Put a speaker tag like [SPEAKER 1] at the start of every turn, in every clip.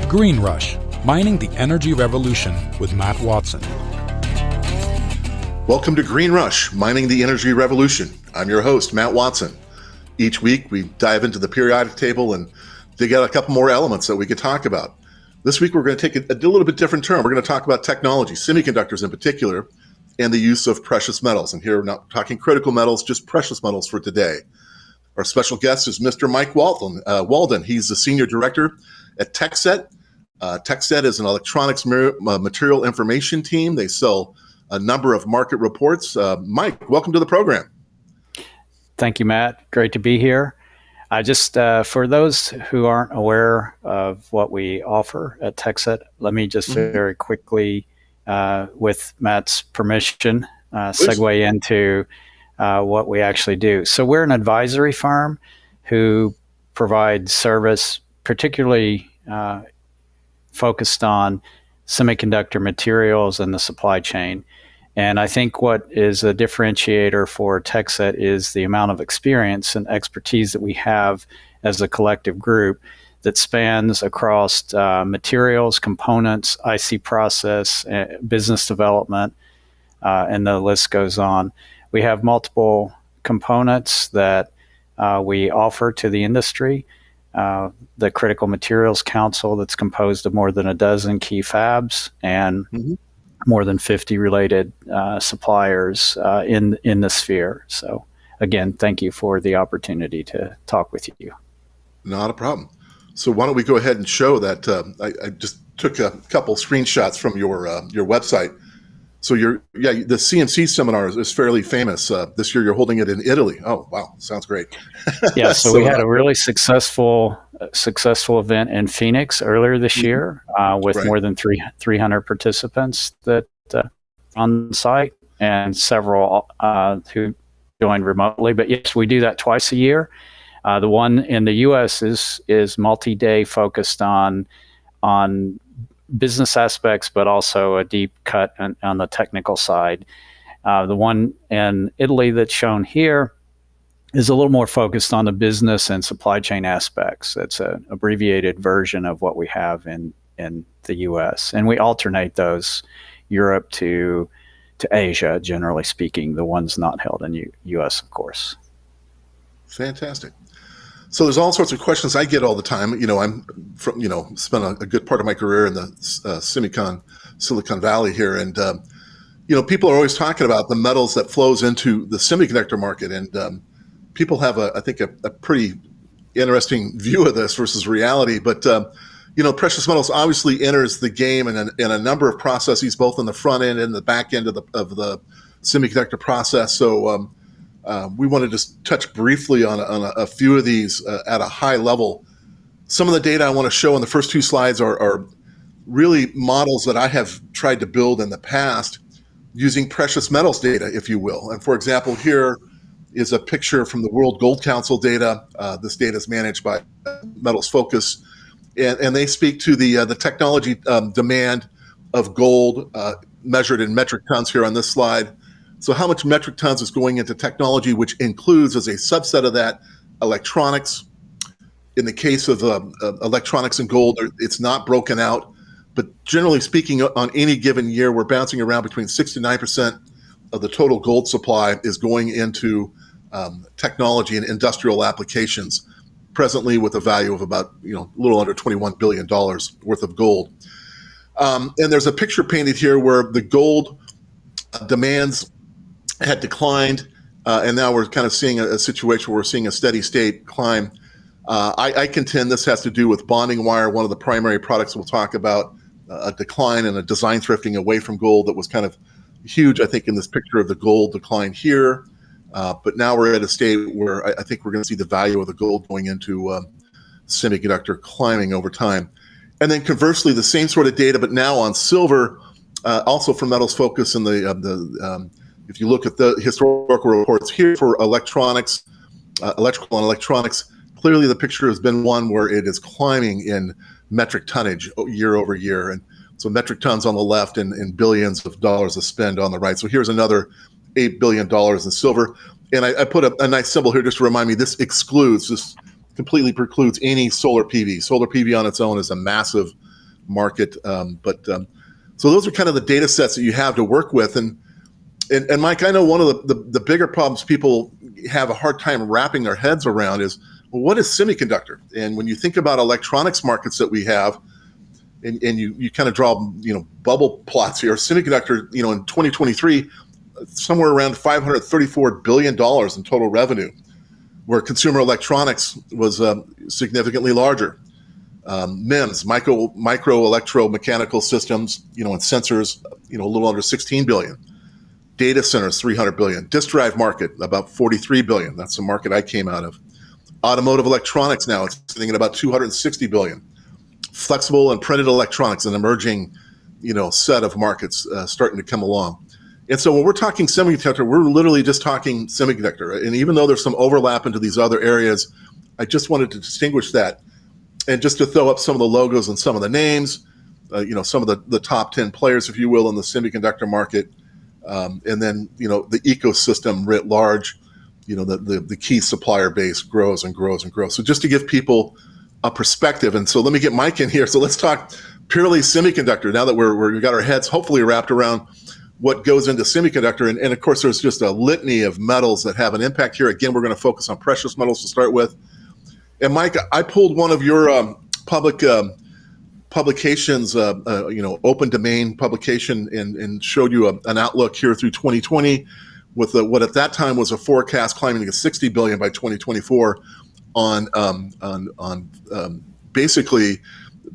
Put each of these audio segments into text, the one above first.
[SPEAKER 1] Green Rush, Mining the Energy Revolution with Matt Watson.
[SPEAKER 2] Welcome to Green Rush, Mining the Energy Revolution. I'm your host, Matt Watson. Each week, we dive into the periodic table and dig out a couple more elements that we could talk about. This week, we're going to take a little bit different turn. We're going to talk about technology, semiconductors in particular, and the use of precious metals. And here, we're not talking critical metals, just precious metals for today. Our special guest is Mr. Mike Walden. He's the Senior Director at TECHCET. TECHCET is an electronics material information team. They sell a number of market reports. Mike, welcome to the program.
[SPEAKER 3] Thank you, Matt. Great to be here. For those who aren't aware of what we offer at TECHCET, let me just very quickly, with Matt's permission, segue into what we actually do. So we're an advisory firm who provides service, particularly focused on semiconductor materials and the supply chain. And I think what is a differentiator for TECHCET is the amount of experience and expertise that we have as a collective group that spans across materials, components, IC process, business development, and the list goes on. We have multiple components that we offer to the industry. The Critical Materials Council that's composed of more than a dozen key fabs and more than 50 related suppliers in the sphere. So again, thank you for the opportunity to talk with you.
[SPEAKER 2] Not a problem. So why don't we go ahead and show that I just took a couple screenshots from your website. So the CMC seminar is fairly famous. This year you're holding it in Italy. Oh, wow. Sounds great.
[SPEAKER 3] Yeah, so we had a really successful event in Phoenix earlier this year with more than 300 participants that on site and several who joined remotely. But yes, we do that twice a year. The one in the U.S. is multi-day, focused on business aspects, but also a deep cut on the technical side. The one in Italy that's shown here is a little more focused on the business and supply chain aspects. It's an abbreviated version of what we have in the U.S. And we alternate those, Europe to Asia, generally speaking, the ones not held in U.S., of course.
[SPEAKER 2] Fantastic. So there's all sorts of questions I get all the time. I'm from, spent a good part of my career in the Silicon Valley here. And, people are always talking about the metals that flows into the semiconductor market. And people have, I think, a pretty interesting view of this versus reality. But, precious metals obviously enters the game in a number of processes, both on the front end and the back end of the semiconductor process. So, we want to just touch briefly on a few of these at a high level. Some of the data I want to show in the first two slides are really models that I have tried to build in the past using precious metals data, if you will. And for example, here is a picture from the World Gold Council data. This data is managed by Metals Focus, and they speak to the technology demand of gold measured in metric tons here on this slide. So how much metric tons is going into technology, which includes as a subset of that electronics. In the case of electronics and gold, it's not broken out. But generally speaking, on any given year, we're bouncing around between 6 to 9% of the total gold supply is going into technology and industrial applications, presently with a value of about a little under $21 billion worth of gold. And there's a picture painted here where the gold demands had declined, and now we're kind of seeing a situation where we're seeing a steady state climb. I contend this has to do with bonding wire, one of the primary products we'll talk about, a decline and a design thrifting away from gold that was kind of huge, I think, in this picture of the gold decline here. But now we're at a state where I think we're going to see the value of the gold going into semiconductor climbing over time. And then conversely, the same sort of data, but now on silver, also from Metals Focus and if you look at the historical reports here for electronics, electrical and electronics, clearly the picture has been one where it is climbing in metric tonnage year over year. And so metric tons on the left and billions of dollars of spend on the right. So here's another $8 billion in silver. And I put a nice symbol here just to remind me this completely precludes any solar PV. Solar PV on its own is a massive market. So those are kind of the data sets that you have to work with. And Mike, I know one of the bigger problems people have a hard time wrapping their heads around is, well, what is semiconductor? And when you think about electronics markets that we have, and you kind of draw, bubble plots here, semiconductor, in 2023, somewhere around $534 billion in total revenue, where consumer electronics was significantly larger. MEMS, micro electromechanical systems, and sensors, a little under 16 billion. Data centers, 300 billion. Disk drive market, about 43 billion. That's the market I came out of. Automotive electronics now, it's sitting at about 260 billion. Flexible and printed electronics, an emerging, set of markets starting to come along. And so when we're talking semiconductor, we're literally just talking semiconductor. And even though there's some overlap into these other areas, I just wanted to distinguish that. And just to throw up some of the logos and some of the names, some of the top 10 players, if you will, in the semiconductor market. And then, the ecosystem writ large, the key supplier base grows and grows and grows. So just to give people a perspective. And so let me get Mike in here. So let's talk purely semiconductor now that we've got our heads hopefully wrapped around what goes into semiconductor. And of course, there's just a litany of metals that have an impact here. Again, we're going to focus on precious metals to start with. And Mike, I pulled one of your public publications, open domain publication, and showed you an outlook here through 2020 with what at that time was a forecast climbing to 60 billion by 2024 on basically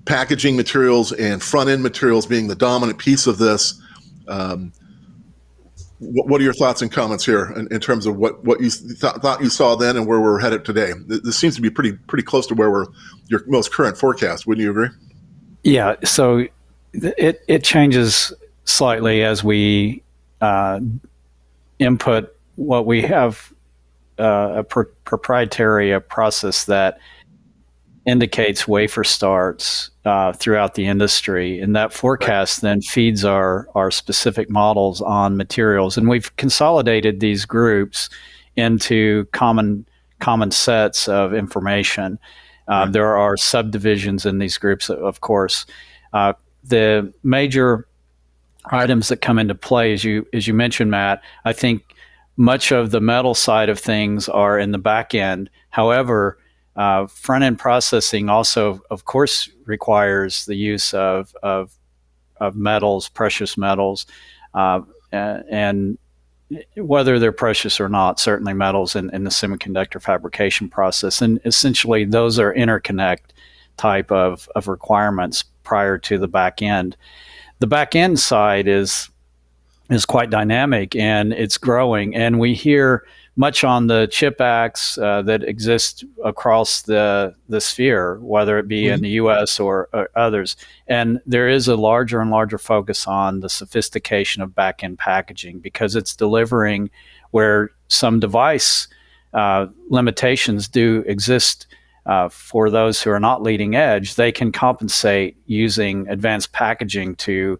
[SPEAKER 2] packaging materials and front end materials being the dominant piece of this. What are your thoughts and comments here in terms of what you thought you saw then and where we're headed today? This seems to be pretty close to where your most current forecast. Wouldn't you agree?
[SPEAKER 3] Yeah. So it changes slightly as we input what we have a proprietary process that indicates wafer starts throughout the industry, and that forecast then feeds our specific models on materials. And we've consolidated these groups into common sets of information. There are subdivisions in these groups, of course. The major items that come into play, as you mentioned, Matt, I think much of the metal side of things are in the back end. However, front-end processing also, of course, requires the use of metals, precious metals, and whether they're precious or not, certainly metals in the semiconductor fabrication process. And essentially, those are interconnect type of requirements prior to the back end. The back end side is quite dynamic, and it's growing. And we hear much on the CHIP Acts that exist across the sphere, whether it be in the U.S. or others. And there is a larger and larger focus on the sophistication of back-end packaging because it's delivering where some device limitations do exist for those who are not leading edge. They can compensate using advanced packaging to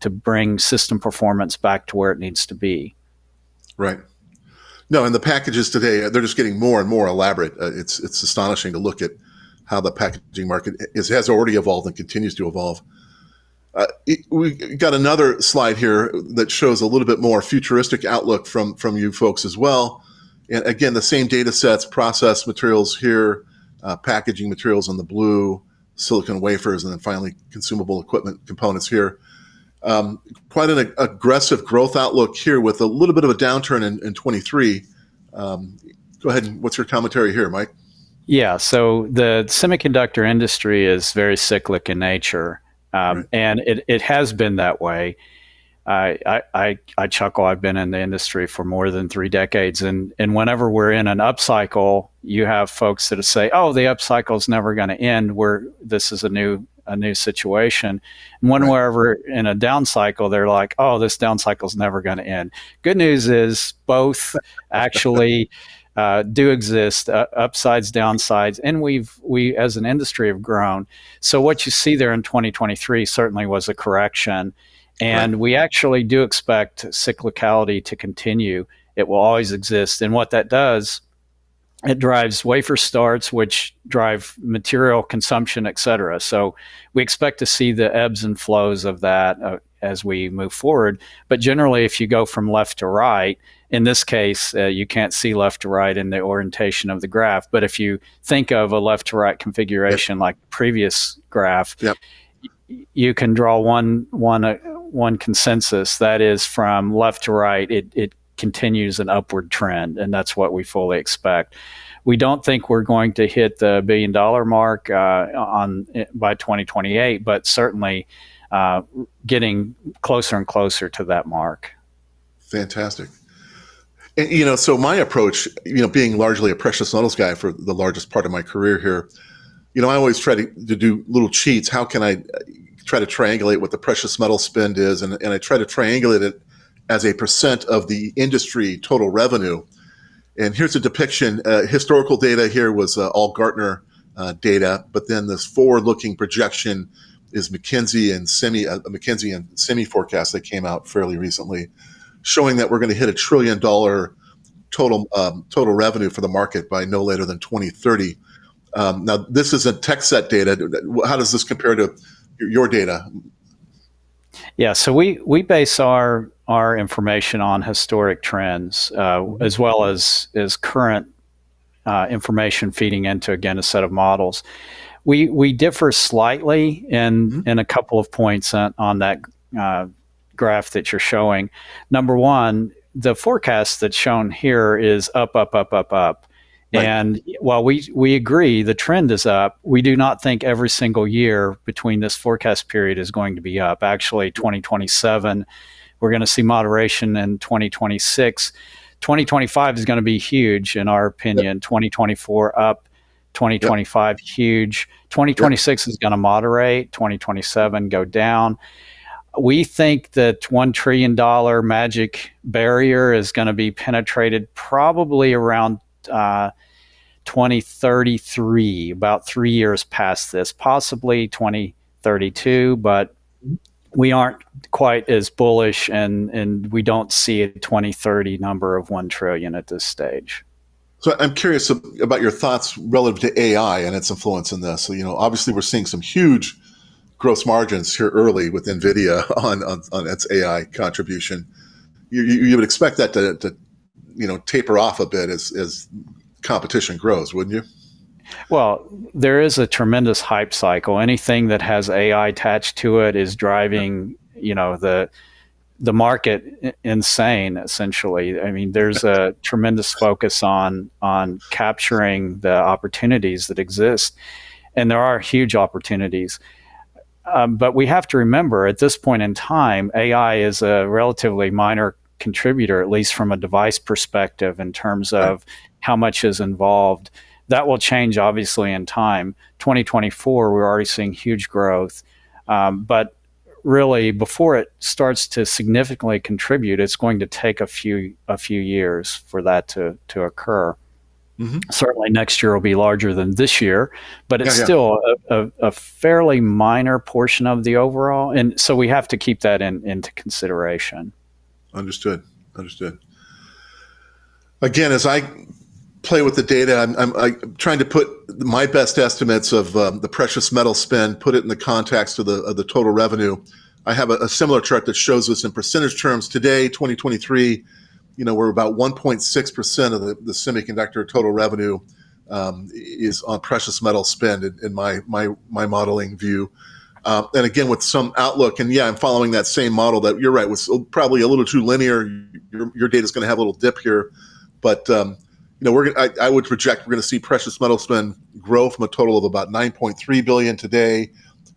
[SPEAKER 3] bring system performance back to where it needs to be.
[SPEAKER 2] Right. No, and the packages today, they're just getting more and more elaborate. It's astonishing to look at how the packaging market has already evolved and continues to evolve. We got another slide here that shows a little bit more futuristic outlook from you folks as well. And again, the same data sets, process materials here, packaging materials in the blue, silicon wafers, and then finally consumable equipment components here. Quite an aggressive growth outlook here with a little bit of a downturn in 23. Go ahead. And what's your commentary here, Mike?
[SPEAKER 3] Yeah. So the semiconductor industry is very cyclic in nature,
[SPEAKER 2] Right.
[SPEAKER 3] and it has been that way. I chuckle. I've been in the industry for more than 3 decades, and whenever we're in an upcycle, you have folks that say, "Oh, the upcycle is never going to end. This is a new situation." And when we're ever in a down cycle, they're like, "Oh, this down cycle is never going to end." Good news is both actually do exist, upsides, downsides, and we as an industry have grown. So what you see there in 2023 certainly was a correction. And we actually do expect cyclicality to continue. It will always exist. And what that does it drives wafer starts, which drive material consumption, et cetera. So we expect to see the ebbs and flows of that as we move forward. But generally, if you go from left to right, in this case, you can't see left to right in the orientation of the graph. But if you think of a left to right configuration like the previous graph,
[SPEAKER 2] Yep.
[SPEAKER 3] you can draw one consensus. That is, from left to right, it continues an upward trend, and that's what we fully expect. We don't think we're going to hit the $1 billion mark by 2028, but certainly getting closer and closer to that mark.
[SPEAKER 2] Fantastic. And, so my approach, being largely a precious metals guy for the largest part of my career here, I always try to do little cheats. How can I try to triangulate what the precious metal spend is? And I try to triangulate it as a percent of the industry total revenue. And here's a depiction. Historical data here was all Gartner data, but then this forward-looking projection is McKinsey and Semi forecast that came out fairly recently, showing that we're going to hit $1 trillion total revenue for the market by no later than 2030. Now, this is a TECHCET data. How does this compare to your data?
[SPEAKER 3] Yeah, so we base our information on historic trends as well as current information feeding into, again, a set of models. We differ slightly in a couple of points on that graph that you're showing. Number one, the forecast that's shown here is up, up, up, up, up. Right. And while we agree the trend is up, we do not think every single year between this forecast period is going to be up. Actually, 2027, we're going to see moderation in 2026. 2025 is going to be huge, in our opinion. Yep. 2024 up, 2025 huge. 2026 is going to moderate, 2027 go down. We think that $1 trillion magic barrier is going to be penetrated probably around 2033, about 3 years past this, possibly 2032, but we aren't quite as bullish, and we don't see a 2030 number of 1 trillion at this stage.
[SPEAKER 2] So I'm curious about your thoughts relative to AI and its influence in this. So, obviously we're seeing some huge gross margins here early with NVIDIA on its AI contribution. You would expect that to taper off a bit as competition grows, wouldn't you?
[SPEAKER 3] Well, there is a tremendous hype cycle. Anything that has AI attached to it is driving, the market insane, essentially. I mean, there's a tremendous focus on capturing the opportunities that exist, and there are huge opportunities. But we have to remember, at this point in time, AI is a relatively minor contributor, at least from a device perspective, in terms of how much is involved. That will change, obviously, in time. 2024, we're already seeing huge growth. But really, before it starts to significantly contribute, it's going to take a few years for that to occur. Mm-hmm. Certainly next year will be larger than this year, but it's still a fairly minor portion of the overall. And so we have to keep that into consideration. Understood.
[SPEAKER 2] Again, as I play with the data, I'm trying to put my best estimates of the precious metal spend, put it in the context of the total revenue. I have a similar chart that shows this in percentage terms. Today, 2023, we're about 1.6% of the semiconductor total revenue is on precious metal spend in my modeling view. And again, with some outlook, and I'm following that same model that you're right, was probably a little too linear. Your data is going to have a little dip here, but I would project we're going to see precious metal spend grow from a total of about 9.3 billion today,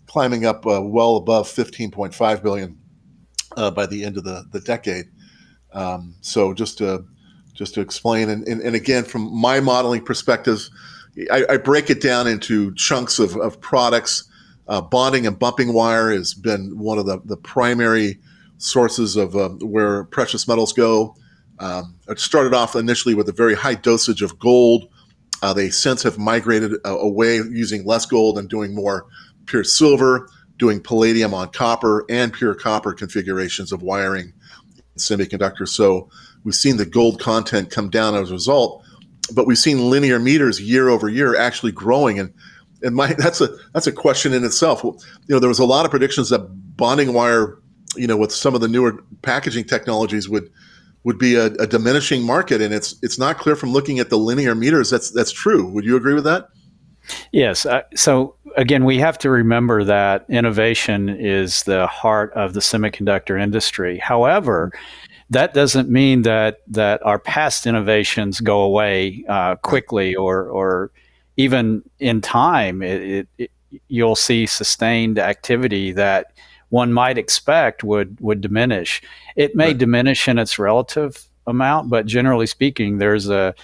[SPEAKER 2] climbing up well above 15.5 billion by the end of the decade. So just to explain, and again, from my modeling perspective, I break it down into chunks of products. Bonding and bumping wire has been one of the primary sources of where precious metals go. It started off initially with a very high dosage of gold. They since have migrated away, using less gold and doing more pure silver, doing palladium on copper and pure copper configurations of wiring in semiconductors. So we've seen the gold content come down as a result. but we've seen linear meters year over year actually growing, and that's a question in itself. There was a lot of predictions that bonding wire, with some of the newer packaging technologies would be a diminishing market, and it's not clear from looking at the linear meters that's true. Would you agree with that?
[SPEAKER 3] Yes. So again, we have to remember that innovation is the heart of the semiconductor industry. However, that doesn't mean that our past innovations go away quickly, or even in time. You'll see sustained activity that one might expect would diminish. It may diminish in its relative amount, but generally speaking, there's a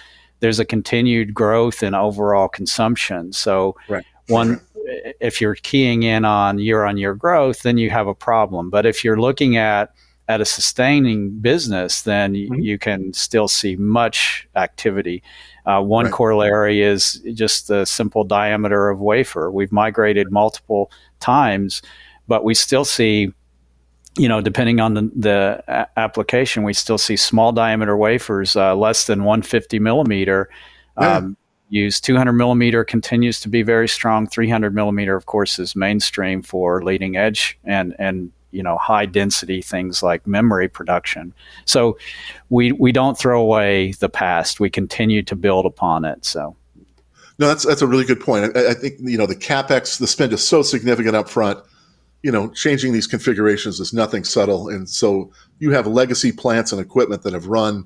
[SPEAKER 3] continued growth in overall consumption. So if you're keying in on year growth, then you have a problem. But if you're looking at a sustaining business, then you can still see much activity. One corollary is just the simple diameter of wafer. We've migrated multiple times, but we still see, depending on the application, we still see small diameter wafers, less than 150 millimeter. Used 200 millimeter continues to be very strong. 300 millimeter, of course, is mainstream for leading edge and high density things like memory production. So we don't throw away the past. We continue to build upon it. So.
[SPEAKER 2] No, that's a really good point. I think, the CapEx, the spend is so significant up front. Changing these configurations is nothing subtle. And so you have legacy plants and equipment that have run,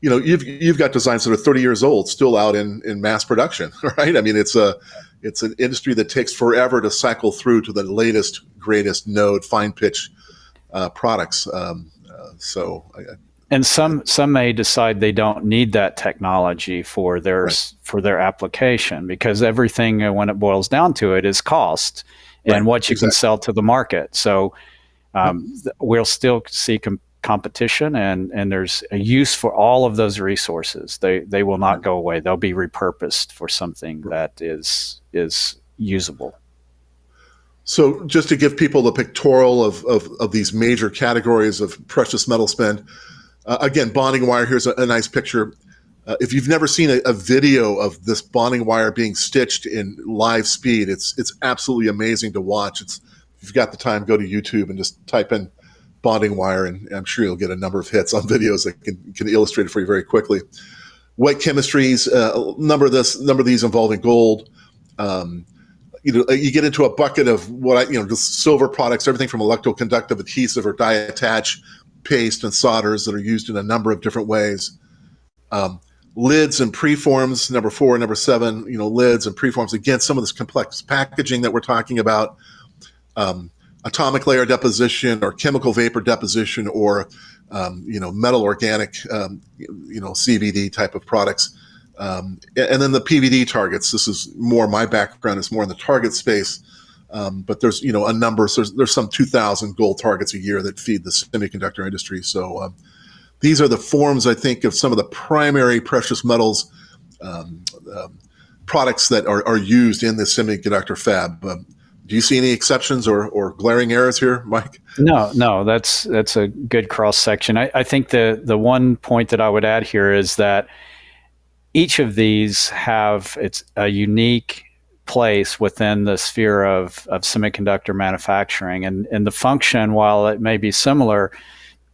[SPEAKER 2] you've got designs that are 30 years old still out in mass production, right? I mean, it's an industry that takes forever to cycle through to the latest, greatest node, fine pitch products.
[SPEAKER 3] And some may decide they don't need that technology for their application, because everything, when it boils down to it, is cost and what you can sell to the market. So we'll still see competition, and there's a use for all of those resources. They will not go away. They'll be repurposed for something that is usable.
[SPEAKER 2] So just to give people the pictorial of these major categories of precious metal spend, again, bonding wire, here's a nice picture. If you've never seen a video of this bonding wire being stitched in live speed, it's absolutely amazing to watch. If you've got the time, go to YouTube and just type in bonding wire, and I'm sure you'll get a number of hits on videos that can illustrate it for you very quickly. White chemistries, a number of these involving gold. You get into a bucket of just silver products, everything from electroconductive adhesive or die attach paste and solders that are used in a number of different ways. Lids and preforms, number 4, number 7, lids and preforms. Again, some of this complex packaging that we're talking about, atomic layer deposition or chemical vapor deposition, or metal organic, CVD type of products. And then the PVD targets. This is more my background. It's more in the target space. But there's, a number. So there's some 2,000 gold targets a year that feed the semiconductor industry. So these are the forms, I think, of some of the primary precious metals products that are used in the semiconductor fab. Do you see any exceptions or glaring errors here, Mike?
[SPEAKER 3] No, that's a good cross section. I think the one point that I would add here is that each of these have a unique place within the sphere of semiconductor manufacturing, and the function, while it may be similar,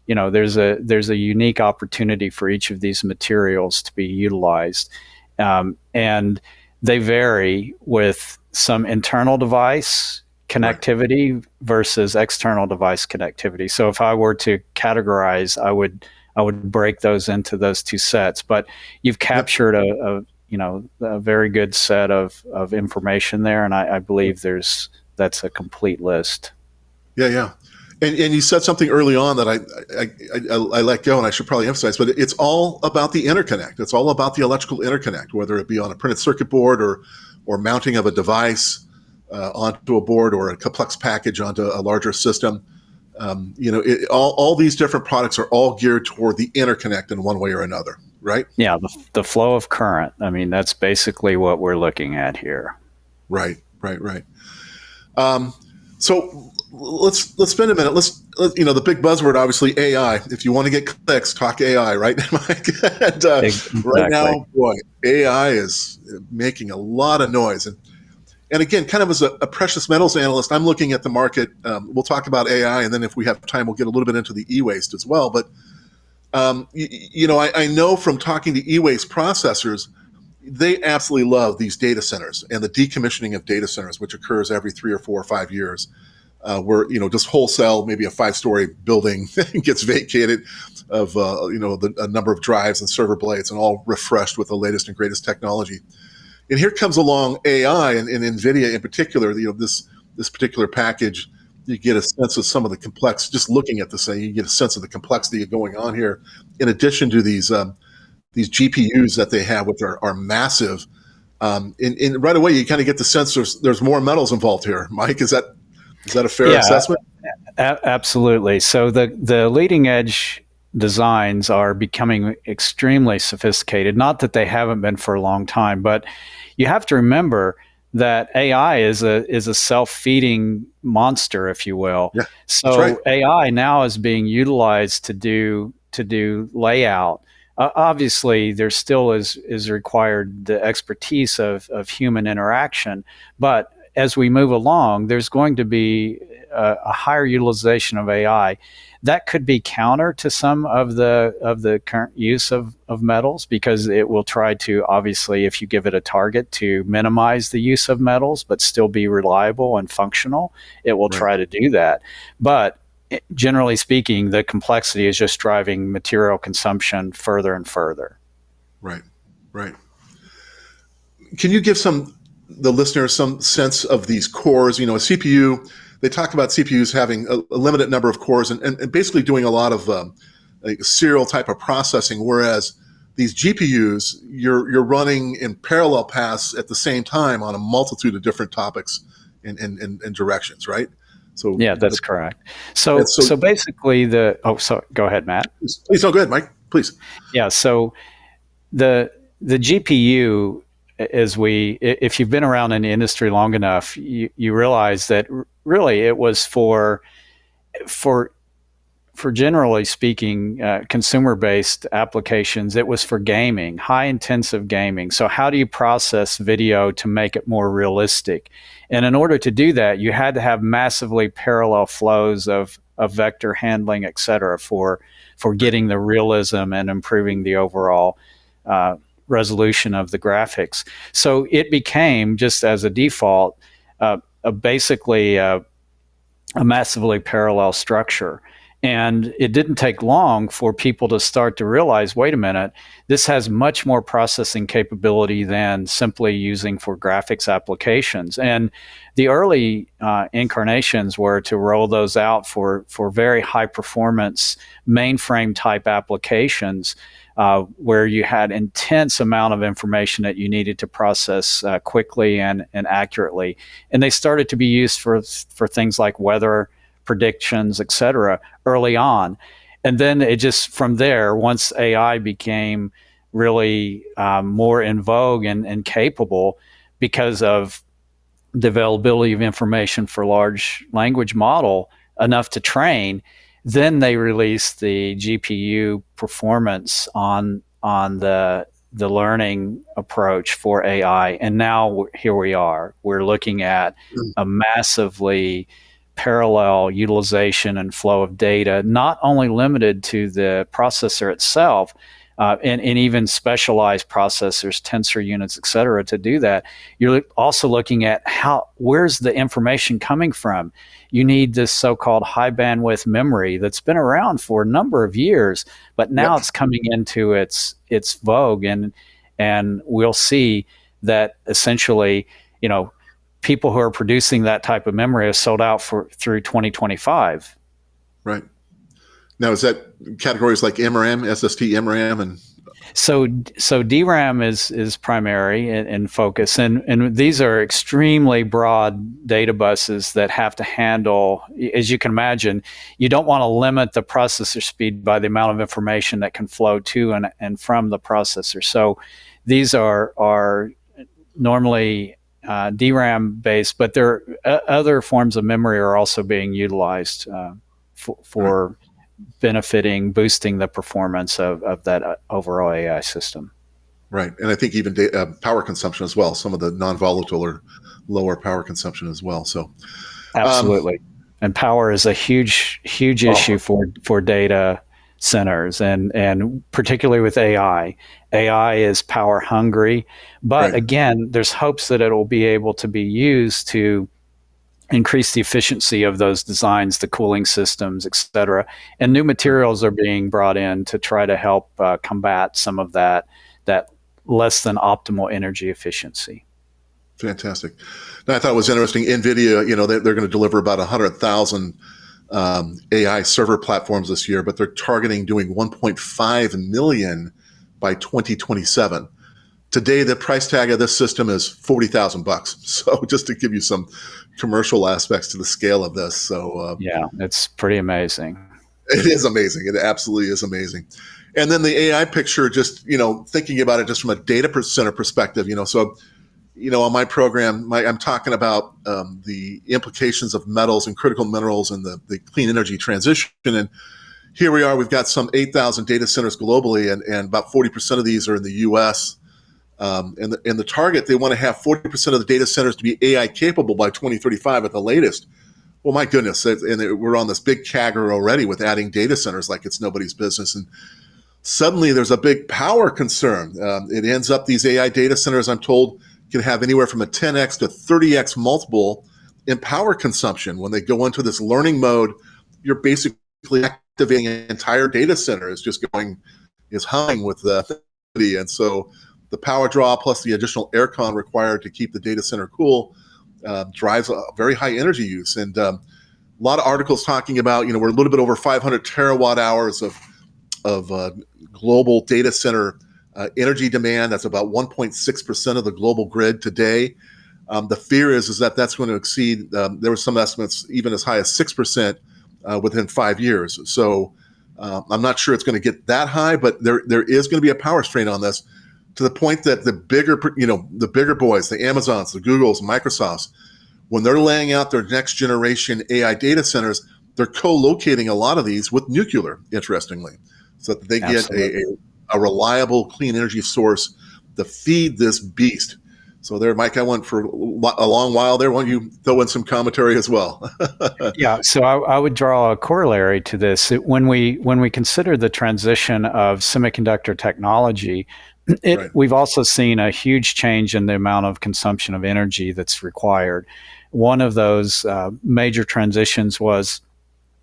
[SPEAKER 3] there's a unique opportunity for each of these materials to be utilized, and they vary with some internal device connectivity versus external device connectivity. So if I were to categorize, I would break those into those two sets. But you've captured a very good set of information there, and I believe that's a complete list.
[SPEAKER 2] Yeah. And you said something early on that I let go, and I should probably emphasize, but it's all about the interconnect. It's all about the electrical interconnect, whether it be on a printed circuit board or mounting of a device onto a board, or a complex package onto a larger system. All these different products are all geared toward the interconnect in one way or another, right?
[SPEAKER 3] Yeah, the flow of current. I mean, that's basically what we're looking at here.
[SPEAKER 2] Right. So let's spend a minute. The big buzzword, obviously, AI. If you want to get clicks, talk AI, right, Mike? And
[SPEAKER 3] Exactly.
[SPEAKER 2] right now, boy, AI is making a lot of noise. And again, kind of as a precious metals analyst, I'm looking at the market. We'll talk about AI, and then if we have time, we'll get a little bit into the e-waste as well. But I know from talking to e-waste processors, they absolutely love these data centers and the decommissioning of data centers, which occurs every 3 or 4 or 5 years, where just wholesale, maybe a 5-story building gets vacated of a number of drives and server blades, and all refreshed with the latest and greatest technology. And here comes along AI and NVIDIA in particular. This particular package, you get a sense of some of the complex. Just looking at this thing, you get a sense of the complexity going on here. In addition to these GPUs that they have, which are massive, and right away you kind of get the sense there's more metals involved here. Mike, is that a fair assessment?
[SPEAKER 3] Absolutely. So the leading edge designs are becoming extremely sophisticated. Not that they haven't been for a long time, but you have to remember that AI is a self-feeding monster, if you will.
[SPEAKER 2] Yeah,
[SPEAKER 3] so
[SPEAKER 2] right.
[SPEAKER 3] AI now is being utilized to do layout. Obviously, there still is required the expertise of human interaction, but as we move along, there's going to be a higher utilization of AI. That could be counter to some of the current use of metals, because it will try to, obviously, if you give it a target, to minimize the use of metals but still be reliable and functional, it will try to do that. But generally speaking, the complexity is just driving material consumption further and further.
[SPEAKER 2] Right. Can you give the listeners some sense of these cores? A CPU, they talk about CPUs having a limited number of cores and basically doing a lot of serial type of processing, whereas these GPUs, you're running in parallel paths at the same time on a multitude of different topics and directions, right? So
[SPEAKER 3] yeah, that's correct. So basically go ahead, Matt.
[SPEAKER 2] Please, go ahead, Mike, please.
[SPEAKER 3] Yeah, so the GPU, if you've been around in the industry long enough, you realize that really it was for generally speaking, consumer-based applications. It was for gaming, high-intensive gaming. So how do you process video to make it more realistic? And in order to do that, you had to have massively parallel flows of vector handling, et cetera, for getting the realism and improving the overall resolution of the graphics. So it became, just as a default, basically a massively parallel structure. And it didn't take long for people to start to realize, wait a minute, this has much more processing capability than simply using for graphics applications. And the early incarnations were to roll those out for very high performance mainframe type applications, where you had intense amount of information that you needed to process quickly and accurately. And they started to be used for things like weather predictions, et cetera, early on. And then it just, from there, once AI became really more in vogue and capable because of the availability of information for large language model enough to train, then they released the GPU performance on the learning approach for AI. And now here we are. We're looking at a massively parallel utilization and flow of data, not only limited to the processor itself, and even specialized processors, tensor units, et cetera, to do that. You're also looking at where's the information coming from? You need this so-called high bandwidth memory that's been around for a number of years, but now it's coming into its vogue, and we'll see that essentially, people who are producing that type of memory are sold out through 2025.
[SPEAKER 2] Right. Now, is that categories like MRAM, SST, MRAM, and
[SPEAKER 3] so DRAM is primary in focus, and these are extremely broad data buses that have to handle, as you can imagine, you don't want to limit the processor speed by the amount of information that can flow to and from the processor. So these are normally DRAM based, but there other forms of memory are also being utilized for benefiting, boosting the performance of that overall AI system.
[SPEAKER 2] Right. And I think even power consumption as well. Some of the non-volatile or lower power consumption as well. So
[SPEAKER 3] absolutely. And power is a huge issue for data centers, and particularly with AI. AI is power hungry, but again, there's hopes that it will be able to be used to increase the efficiency of those designs, the cooling systems, et cetera. And new materials are being brought in to try to help combat some of that less than optimal energy efficiency.
[SPEAKER 2] Fantastic. Now, I thought it was interesting. NVIDIA, they're going to deliver about 100,000 AI server platforms this year, but they're targeting doing 1.5 million by 2027. Today, the price tag of this system is $40,000. So just to give you some commercial aspects to the scale of this. So
[SPEAKER 3] yeah, it's pretty amazing.
[SPEAKER 2] It is amazing. It absolutely is amazing. And then the AI picture, just, thinking about it just from a data center perspective, so on my program, I'm talking about the implications of metals and critical minerals and the clean energy transition. And here we are, we've got some 8,000 data centers globally, and about 40% of these are in the U.S. And the target, they want to have 40% of the data centers to be AI capable by 2035 at the latest. Well, my goodness, and we're on this big CAGR already with adding data centers like it's nobody's business. And suddenly there's a big power concern. It ends up these AI data centers, I'm told, can have anywhere from a 10x to 30x multiple in power consumption. When they go into this learning mode, you're basically activating an entire data center is humming with the and so the power draw plus the additional aircon required to keep the data center cool drives a very high energy use. And a lot of articles talking about, we're a little bit over 500 terawatt hours of global data center energy demand. That's about 1.6% of the global grid today. The fear is that that's going to exceed, there were some estimates even as high as 6% within 5 years. So I'm not sure it's going to get that high, but there is going to be a power strain on this, to the point that the bigger boys, the Amazons, the Googles, Microsofts, when they're laying out their next generation AI data centers, they're co-locating a lot of these with nuclear, interestingly, so that they get a reliable clean energy source to feed this beast. So there, Mike, I went for a long while there. Why don't you throw in some commentary as well?
[SPEAKER 3] Yeah, so I would draw a corollary to this. When we consider the transition of semiconductor technology, we've also seen a huge change in the amount of consumption of energy that's required. One of those major transitions was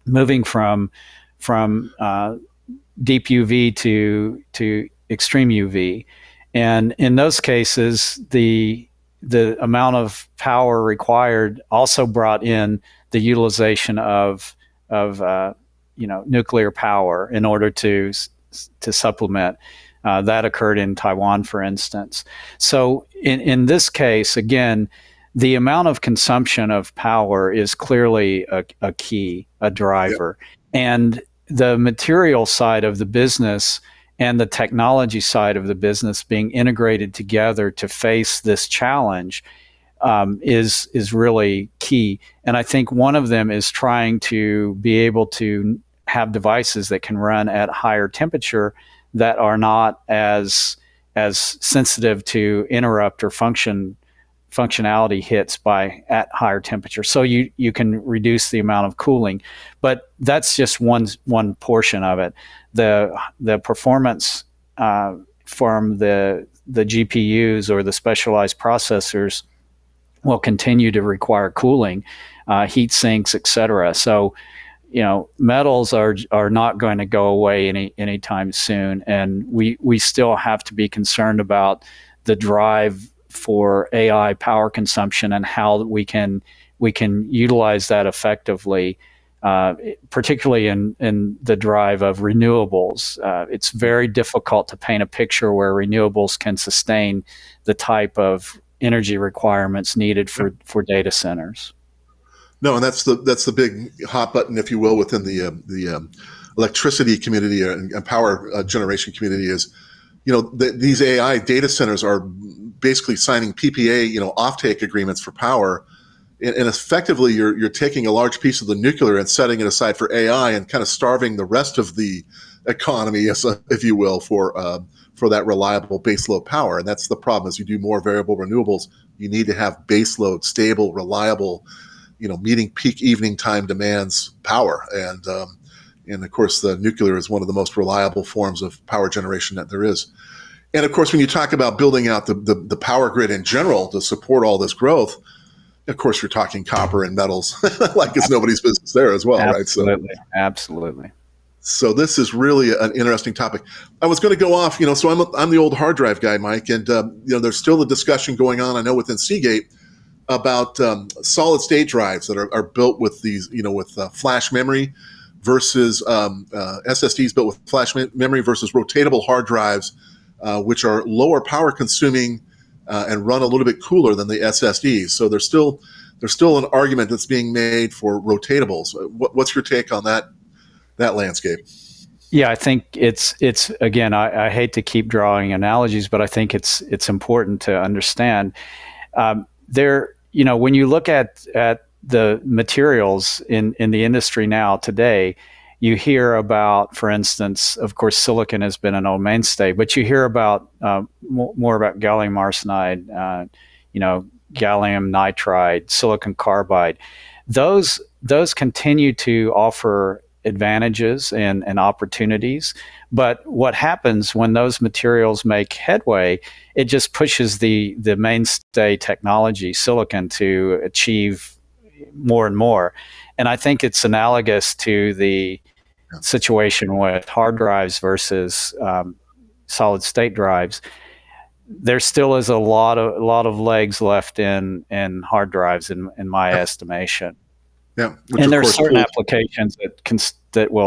[SPEAKER 3] moving from deep UV to extreme UV. And in those cases, the amount of power required also brought in the utilization of nuclear power in order to supplement. That occurred in Taiwan, for instance. So in this case, again, the amount of consumption of power is clearly a key, a driver. Yep. And the material side of the business and the technology side of the business being integrated together to face this challenge is really key. And I think one of them is trying to be able to have devices that can run at higher temperature that are not as sensitive to interrupt or functionality hits at higher temperature. So you can reduce the amount of cooling, but that's just one portion of it. The performance from the GPUs or the specialized processors will continue to require cooling, heat sinks, et cetera. So metals are not going to go away anytime soon, and we still have to be concerned about the drive for AI power consumption and how we can utilize that effectively, particularly in the drive of renewables. It's very difficult to paint a picture where renewables can sustain the type of energy requirements needed for data centers.
[SPEAKER 2] No, and that's the big hot button, if you will, within the electricity community and power generation community is, these AI data centers are basically signing PPA, offtake agreements for power. And effectively, you're taking a large piece of the nuclear and setting it aside for AI and kind of starving the rest of the economy, if you will, for that reliable baseload power. And that's the problem: as you do more variable renewables, you need to have baseload, stable, reliable, meeting peak evening time demands power. And of course, the nuclear is one of the most reliable forms of power generation that there is. And of course, when you talk about building out the power grid in general to support all this growth, of course, you're talking copper and metals, like it's nobody's business there as well,
[SPEAKER 3] absolutely.
[SPEAKER 2] right?
[SPEAKER 3] Absolutely.
[SPEAKER 2] So this is really an interesting topic. I was going to go off, so I'm the old hard drive guy, Mike, and there's still a discussion going on, I know, within Seagate about solid state drives that are built with these, with flash memory versus SSDs built with flash memory versus rotatable hard drives, which are lower power consuming and run a little bit cooler than the SSDs. So there's still an argument that's being made for rotatables. What's your take on that landscape?
[SPEAKER 3] Yeah, I think it's again, I hate to keep drawing analogies, but I think it's important to understand when you look at the materials in the industry now today, you hear about, for instance, of course, silicon has been an old mainstay, but you hear about more about gallium arsenide, gallium nitride, silicon carbide. Those continue to offer advantages and opportunities. But what happens when those materials make headway, it just pushes the mainstay technology, silicon, to achieve more and more. And I think it's analogous to the situation with hard drives versus solid state drives. There still is a lot of legs left in hard drives, in my estimation.
[SPEAKER 2] Yeah,
[SPEAKER 3] and there's certain applications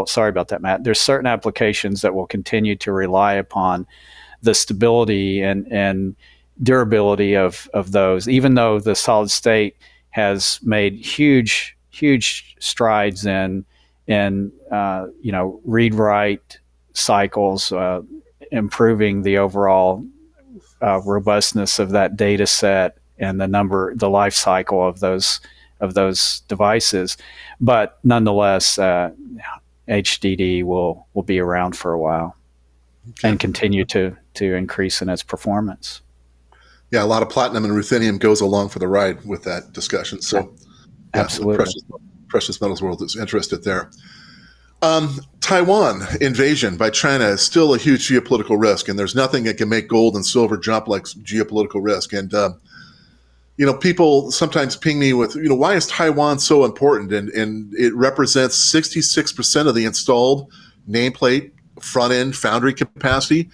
[SPEAKER 3] sorry about that, Matt. There's certain applications that will continue to rely upon the stability and durability of those, even though the solid state has made huge strides in read-write cycles, improving the overall robustness of that data set and the life cycle of those devices. But nonetheless, HDD will be around for a while and continue to increase in its performance.
[SPEAKER 2] Yeah, a lot of platinum and ruthenium goes along for the ride with that discussion. So,
[SPEAKER 3] absolutely,
[SPEAKER 2] the precious metals world is interested there. Taiwan invasion by China is still a huge geopolitical risk, and there's nothing that can make gold and silver jump like geopolitical risk. And people sometimes ping me with, why is Taiwan so important? And it represents 66% of the installed nameplate front-end foundry capacity.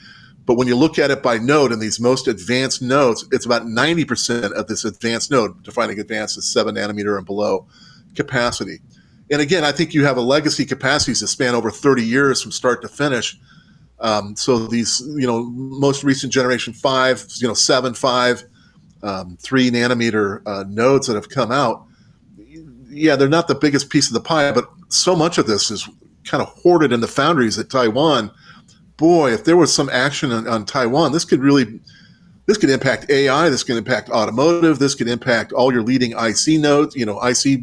[SPEAKER 2] But when you look at it by node in these most advanced nodes, it's about 90% of this advanced node, defining advanced as 7 nanometer and below capacity. And again, I think you have a legacy capacities that span over 30 years from start to finish. So these, most recent generation 5, 7, 5, 3 nanometer nodes that have come out, they're not the biggest piece of the pie, but so much of this is kind of hoarded in the foundries at Taiwan. Boy, if there was some action on Taiwan, this could impact AI, this could impact automotive, this could impact all your leading IC nodes, IC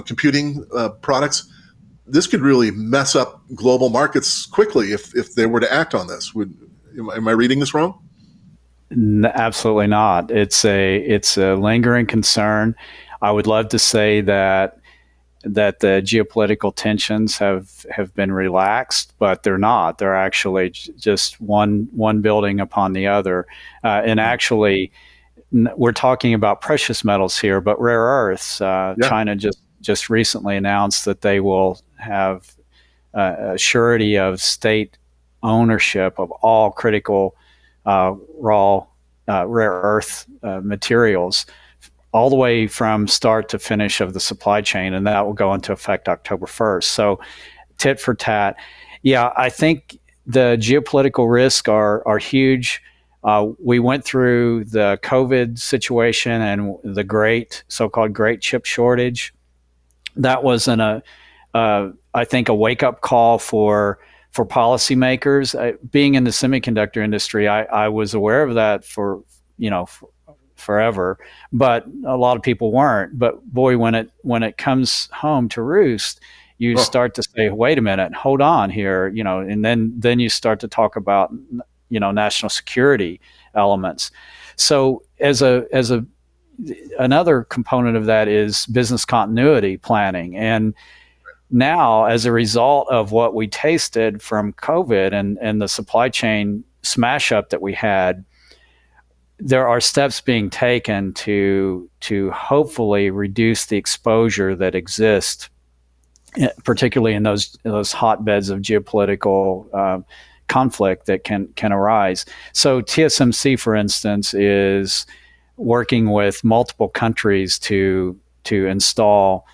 [SPEAKER 2] computing products. This could really mess up global markets quickly if they were to act on this. Am I reading this wrong?
[SPEAKER 3] Absolutely not. It's a lingering concern. I would love to say that the geopolitical tensions have been relaxed, but they're not. They're actually just one building upon the other. And actually, we're talking about precious metals here, but rare earths. China just recently announced that they will have a surety of state ownership of all critical raw rare earth materials, all the way from start to finish of the supply chain, and that will go into effect October 1st. So tit for tat. Yeah, I think the geopolitical risks are huge. We went through the COVID situation and the so-called great chip shortage. That was I think a wake-up call for for policymakers. Being in the semiconductor industry, I was aware of that for forever, but a lot of people weren't. But boy, when it comes home to roost, you start to say, wait a minute, hold on here, and then you start to talk about national security elements. So another component of that is business continuity planning. And now, as a result of what we tasted from COVID and the supply chain smash up that we had, there are steps being taken to hopefully reduce the exposure that exists, particularly in those hotbeds of geopolitical conflict that can arise. So TSMC, for instance, is working with multiple countries to install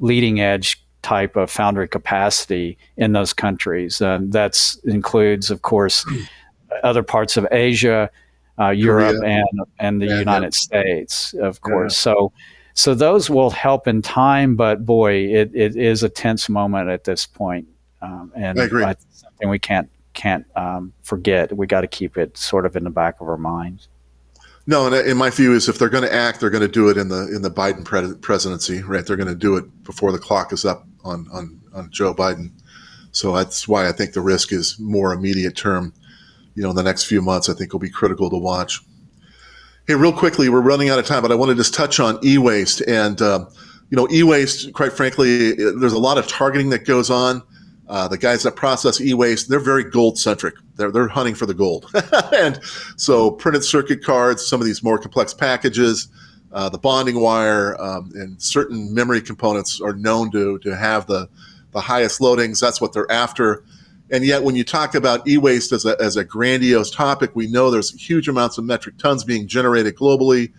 [SPEAKER 3] leading edge type of foundry capacity in those countries. That includes, of course, other parts of Asia, Europe, and the United States, of course. So those will help in time, but boy, it is a tense moment at this point, and
[SPEAKER 2] I agree.
[SPEAKER 3] It's something we can't forget. We got to keep it sort of in the back of our minds.
[SPEAKER 2] No, and in my view is if they're going to act, they're going to do it in the Biden presidency, right? They're going to do it before the clock is up on Joe Biden. So that's why I think the risk is more immediate term. In the next few months, I think will be critical to watch. Hey, real quickly, we're running out of time, but I want to just touch on e-waste. And, e-waste, quite frankly, there's a lot of targeting that goes on. The guys that process e-waste, they're very gold-centric. They're hunting for the gold. And so printed circuit cards, some of these more complex packages, the bonding wire, and certain memory components are known to have the highest loadings. That's what they're after. And yet when you talk about e-waste as a grandiose topic, we know there's huge amounts of metric tons being generated globally.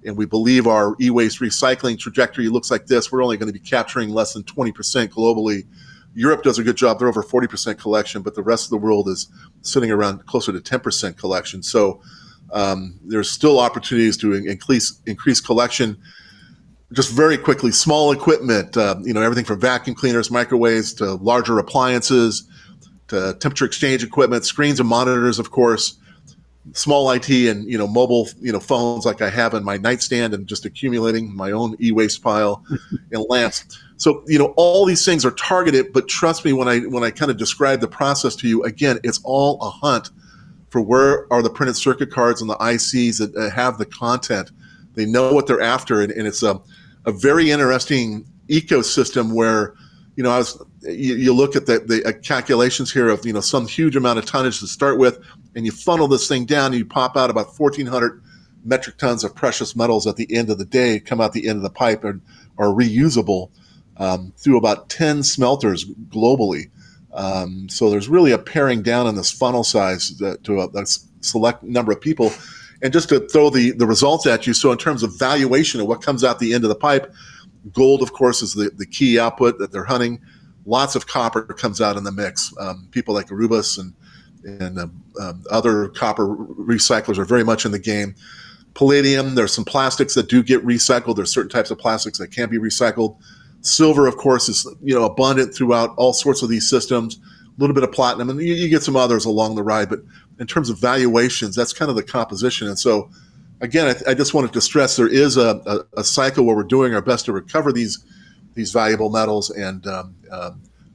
[SPEAKER 2] And we believe our e-waste recycling trajectory looks like this. We're only going to be capturing less than 20% globally. Europe does a good job. They're over 40% collection, but the rest of the world is sitting around closer to 10% collection. So there's still opportunities to increase collection. Just very quickly, small equipment, everything from vacuum cleaners, microwaves, to larger appliances, to temperature exchange equipment, screens and monitors, of course, small IT and, mobile, phones like I have in my nightstand and just accumulating my own e-waste pile and lamps. So, all these things are targeted, but trust me, when I kind of describe the process to you, again, it's all a hunt for where are the printed circuit cards and the ICs that have the content. They know what they're after. And it's a very interesting ecosystem where, you look at the calculations here of, some huge amount of tonnage to start with, and you funnel this thing down and you pop out about 1,400 metric tons of precious metals at the end of the day, come out the end of the pipe and are reusable through about 10 smelters globally. So there's really a paring down in this funnel size to a select number of people. And just to throw the results at you, so in terms of valuation of what comes out the end of the pipe, gold, of course, is the key output that they're hunting. Lots of copper comes out in the mix. People like Arubis and other copper recyclers are very much in the game. Palladium, there's some plastics that do get recycled. There's certain types of plastics that can be recycled. Silver, of course, is abundant throughout all sorts of these systems. A little bit of platinum, and you get some others along the ride. But in terms of valuations, that's kind of the composition. And so, again, I just wanted to stress there is a cycle where we're doing our best to recover these valuable metals and a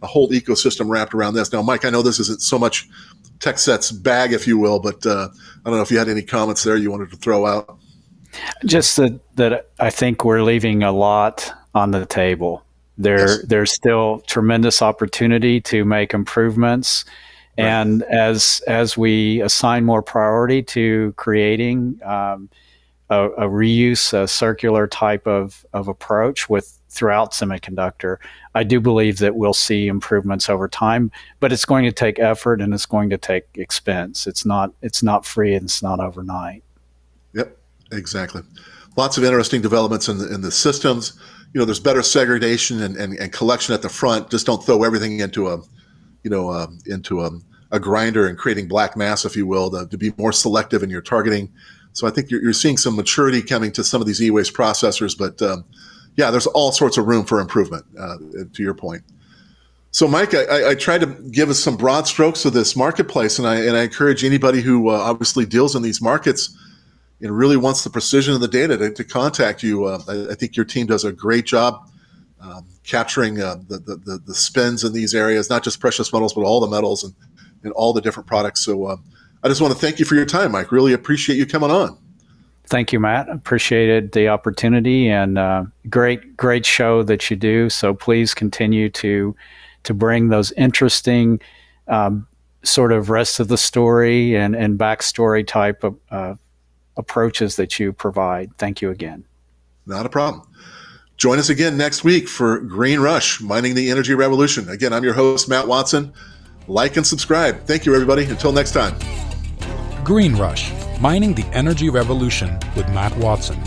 [SPEAKER 2] whole ecosystem wrapped around this. Now, Mike, I know this isn't so much TECHCET's bag, if you will, but I don't know if you had any comments there you wanted to throw out.
[SPEAKER 3] Just that I think we're leaving a lot on the table. There's still tremendous opportunity to make improvements. Right. And as we assign more priority to creating a reuse, a circular type of approach throughout semiconductor, I do believe that we'll see improvements over time, but it's going to take effort and it's going to take expense. It's not free and it's not overnight. Yep,
[SPEAKER 2] exactly. Lots of interesting developments in the systems. There's better segregation and collection at the front. Just don't throw everything into a grinder and creating black mass, if you will, to be more selective in your targeting. So I think you're seeing some maturity coming to some of these e-waste processors, but there's all sorts of room for improvement, to your point. So, Mike, I try to give us some broad strokes of this marketplace, and I encourage anybody who obviously deals in these markets and really wants the precision of the data to contact you. I think your team does a great job capturing the spins in these areas, not just precious metals, but all the metals and all the different products. So I just want to thank you for your time, Mike. Really appreciate you coming on.
[SPEAKER 3] Thank you, Matt. Appreciated the opportunity, and great show that you do. So please continue to bring those interesting sort of rest of the story and backstory type of approaches that you provide. Thank you again.
[SPEAKER 2] Not a problem. Join us again next week for Green Rush, Mining the Energy Revolution. Again, I'm your host, Matt Watson. Like and subscribe. Thank you, everybody. Until next time.
[SPEAKER 1] Green Rush, Mining the Energy Revolution with Matt Watson.